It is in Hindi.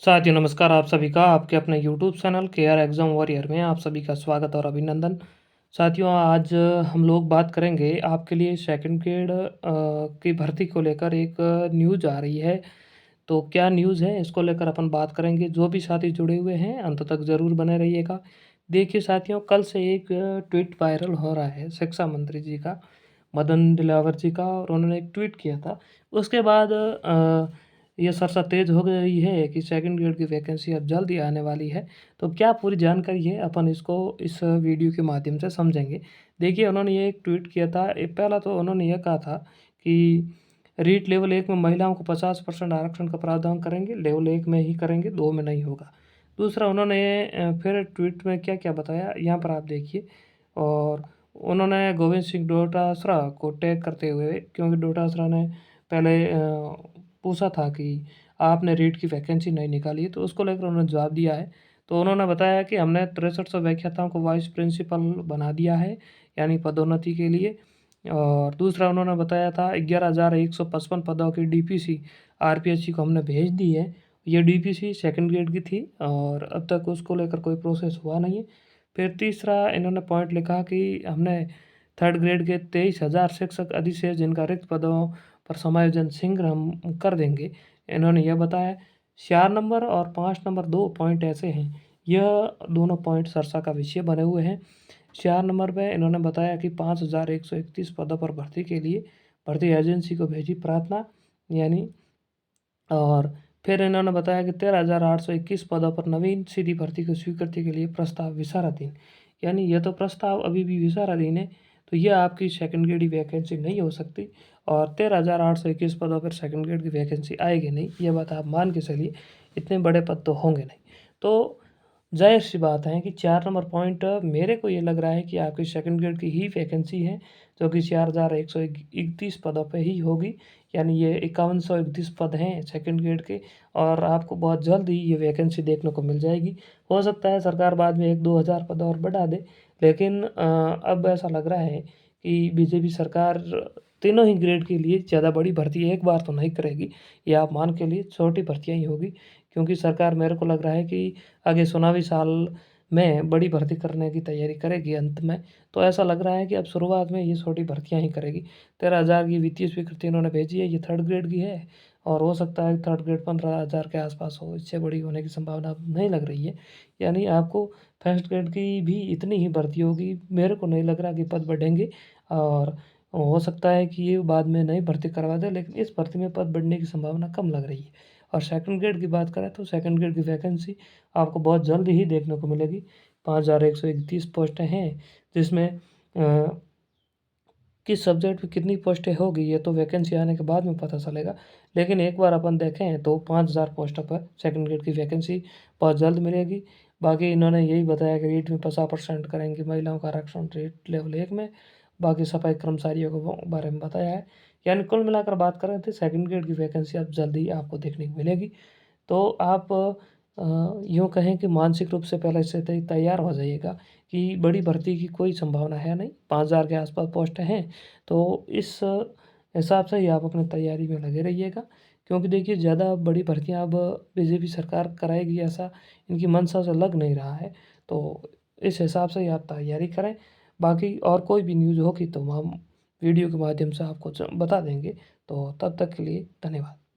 साथियों नमस्कार। आप सभी का आपके अपने YouTube channel KR exam warrior में आप सभी का स्वागत और अभिनंदन। साथियों आज हम लोग बात करेंगे आपके लिए सेकंड ग्रेड की भर्ती को लेकर एक न्यूज़ आ रही है। तो क्या न्यूज़ है इसको लेकर अपन बात करेंगे। जो भी साथी जुड़े हुए हैं अंत तक ज़रूर बने रहिएगा। देखिए साथियों, कल से एक ट्वीट वायरल हो रहा है शिक्षा मंत्री जी का, मदन दिलावर जी का, और उन्होंने एक ट्वीट किया था। उसके बाद ये सरसा तेज़ हो गई है कि सेकंड ग्रेड की वैकेंसी अब जल्द ही आने वाली है। तो क्या पूरी जानकारी है अपन इसको इस वीडियो के माध्यम से समझेंगे। देखिए उन्होंने ये एक ट्वीट किया था। पहला तो उन्होंने यह कहा था कि रीट लेवल 1 में महिलाओं को 50% आरक्षण का प्रावधान करेंगे, लेवल 1 में ही करेंगे, 2 में नहीं होगा। दूसरा उन्होंने फिर ट्वीट में क्या-क्या बताया यहाँ पर आप देखिए। और उन्होंने गोविंद सिंह डोटासरा को टैग करते हुए, क्योंकि डोटासरा ने पहले पूछा था कि आपने रीट की वैकेंसी नहीं निकाली है, तो उसको लेकर उन्होंने जवाब दिया है। तो उन्होंने बताया कि हमने 6300 व्याख्याताओं को वाइस प्रिंसिपल बना दिया है, यानी पदोन्नति के लिए। और दूसरा उन्होंने बताया था 11,155 पदों की डीपीसी आरपीएससी को हमने भेज दी है। ये डीपीसी सेकंड ग्रेड की थी और अब तक उसको लेकर कोई प्रोसेस हुआ नहीं है। फिर तीसरा इन्होंने पॉइंट लिखा कि हमने थर्ड ग्रेड के 23,000 शिक्षक अधिशेष जिनका रिक्त पदों पर समायोजन शीघ्र हम कर देंगे, इन्होंने यह बताया। 4 नंबर और 5 नंबर 2 पॉइंट ऐसे हैं, यह दोनों पॉइंट चर्चा का विषय बने हुए हैं। 4 नंबर पे इन्होंने बताया कि 5,131 पदों पर भर्ती के लिए भर्ती एजेंसी को भेजी प्रार्थना, यानी। और फिर इन्होंने बताया कि 13,821 पदों पर नवीन सीधी भर्ती की स्वीकृति के लिए प्रस्ताव विचाराधीन, यानी यह तो प्रस्ताव अभी भी विचाराधीन है। तो यह आपकी सेकंड ग्रेड की वैकेंसी नहीं हो सकती और 13,821 पदों पर सेकंड ग्रेड की वैकेंसी आएगी नहीं। ये बात आप मान के चलिए, इतने बड़े पद तो होंगे नहीं। तो ज़ाहिर-सी बात है कि 4 नंबर पॉइंट मेरे को ये लग रहा है कि आपकी सेकंड ग्रेड की ही वैकेंसी है, जो कि 4,131 पदों पे ही होगी। यानी ये 5131 पद हैं सेकंड ग्रेड के, और आपको बहुत जल्द ही ये वैकेंसी देखने को मिल जाएगी। हो सकता है सरकार बाद में 1-2 हज़ार पद और बढ़ा दे, लेकिन अब ऐसा लग रहा है कि बीजेपी सरकार तीनों ही ग्रेड के लिए ज़्यादा बड़ी भर्ती एक बार तो नहीं करेगी। ये आप मान के लिए छोटी भर्तियाँ ही होगी, क्योंकि सरकार मेरे को लग रहा है कि आगे चुनावी साल में बड़ी भर्ती करने की तैयारी करेगी अंत में। तो ऐसा लग रहा है कि अब शुरुआत में ये छोटी भर्तियाँ ही करेगी। 13,000 की वित्तीय स्वीकृति इन्होंने भेजी है, ये थर्ड ग्रेड की है, और हो सकता है थर्ड ग्रेड 15,000 के आसपास हो, इससे बड़ी होने की संभावना अब नहीं लग रही है। यानी आपको फर्स्ट ग्रेड की भी इतनी ही भर्ती होगी, मेरे को नहीं लग रहा कि पद बढ़ेंगे। और हो सकता है कि ये बाद में नई भर्ती करवा दें, लेकिन इस भर्ती में पद बढ़ने की संभावना कम लग रही है। और सेकंड ग्रेड की बात करें तो सेकंड ग्रेड की वैकेंसी आपको बहुत जल्द ही देखने को मिलेगी। 5,131 पोस्टें हैं, जिसमें किस सब्जेक्ट में कितनी पोस्टें होगी ये तो वैकेंसी आने के बाद में पता चलेगा। लेकिन एक बार अपन देखें तो 5,000 पोस्टों पर सेकंड ग्रेड की वैकेंसी बहुत जल्द मिलेगी। बाकी इन्होंने यही बताया कि रीट में 50% करेंगे महिलाओं का आरक्षण रीट लेवल 1 में। बाकी सफाई कर्मचारियों के बारे में बताया है। यानी कुल मिलाकर बात करें तो सेकंड ग्रेड की वैकेंसी अब जल्द ही आपको देखने को मिलेगी। तो आप यूँ कहें कि मानसिक रूप से पहले से तैयार हो जाइएगा कि बड़ी भर्ती की कोई संभावना है नहीं, 5,000 के आसपास पोस्टें हैं। तो इस हिसाब से ही आप अपनी तैयारी में लगे रहिएगा, क्योंकि देखिए ज़्यादा बड़ी भर्तियाँ अब बीजेपी सरकार कराएगी ऐसा इनकी मंशा से लग नहीं रहा है। तो इस हिसाब से ही आप तैयारी करें। बाकी और कोई भी न्यूज़ होगी तो हम वीडियो के माध्यम से आपको बता देंगे। तो तब तक के लिए धन्यवाद।